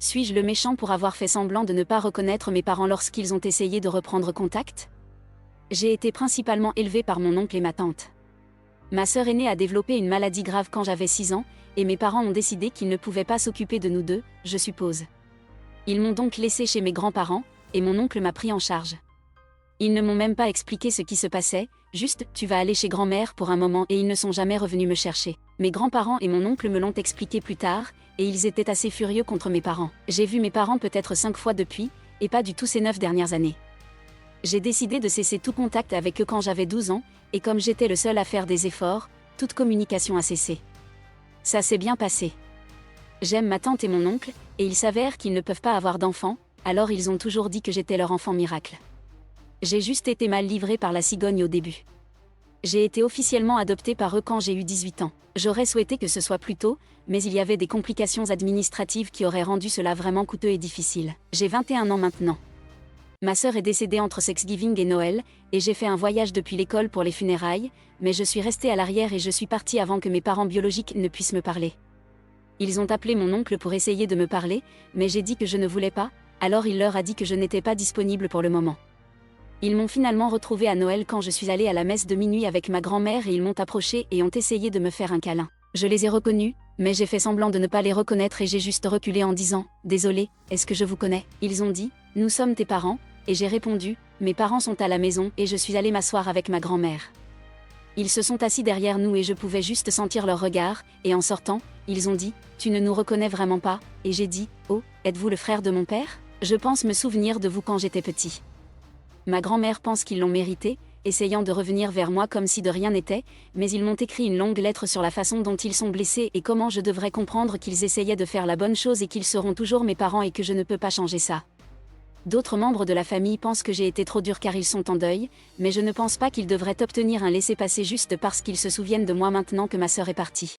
Suis-je le méchant pour avoir fait semblant de ne pas reconnaître mes parents lorsqu'ils ont essayé de reprendre contact? J'ai été principalement élevée par mon oncle et ma tante. Ma sœur aînée a développé une maladie grave quand j'avais 6 ans, et mes parents ont décidé qu'ils ne pouvaient pas s'occuper de nous deux, je suppose. Ils m'ont donc laissée chez mes grands-parents, et mon oncle m'a pris en charge. Ils ne m'ont même pas expliqué ce qui se passait, juste « tu vas aller chez grand-mère pour un moment » et ils ne sont jamais revenus me chercher. Mes grands-parents et mon oncle me l'ont expliqué plus tard, et ils étaient assez furieux contre mes parents. J'ai vu mes parents peut-être 5 fois depuis, et pas du tout ces 9 dernières années. J'ai décidé de cesser tout contact avec eux quand j'avais 12 ans, et comme j'étais le seul à faire des efforts, toute communication a cessé. Ça s'est bien passé. J'aime ma tante et mon oncle, et il s'avère qu'ils ne peuvent pas avoir d'enfants, alors ils ont toujours dit que j'étais leur enfant miracle. J'ai juste été mal livrée par la cigogne au début. J'ai été officiellement adoptée par eux quand j'ai eu 18 ans. J'aurais souhaité que ce soit plus tôt, mais il y avait des complications administratives qui auraient rendu cela vraiment coûteux et difficile. J'ai 21 ans maintenant. Ma sœur est décédée entre Thanksgiving et Noël, et j'ai fait un voyage depuis l'école pour les funérailles, mais je suis restée à l'arrière et je suis partie avant que mes parents biologiques ne puissent me parler. Ils ont appelé mon oncle pour essayer de me parler, mais j'ai dit que je ne voulais pas, alors il leur a dit que je n'étais pas disponible pour le moment. Ils m'ont finalement retrouvée à Noël quand je suis allée à la messe de minuit avec ma grand-mère et ils m'ont approchée et ont essayé de me faire un câlin. Je les ai reconnus, mais j'ai fait semblant de ne pas les reconnaître et j'ai juste reculé en disant « Désolé, est-ce que je vous connais ?» Ils ont dit « Nous sommes tes parents », et j'ai répondu « Mes parents sont à la maison » et je suis allée m'asseoir avec ma grand-mère. Ils se sont assis derrière nous et je pouvais juste sentir leur regard, et en sortant, ils ont dit « Tu ne nous reconnais vraiment pas ?» et j'ai dit « Oh, êtes-vous le frère de mon père? Je pense me souvenir de vous quand j'étais petit. » Ma grand-mère pense qu'ils l'ont mérité, essayant de revenir vers moi comme si de rien n'était, mais ils m'ont écrit une longue lettre sur la façon dont ils sont blessés et comment je devrais comprendre qu'ils essayaient de faire la bonne chose et qu'ils seront toujours mes parents et que je ne peux pas changer ça. D'autres membres de la famille pensent que j'ai été trop dure car ils sont en deuil, mais je ne pense pas qu'ils devraient obtenir un laissez-passer juste parce qu'ils se souviennent de moi maintenant que ma sœur est partie.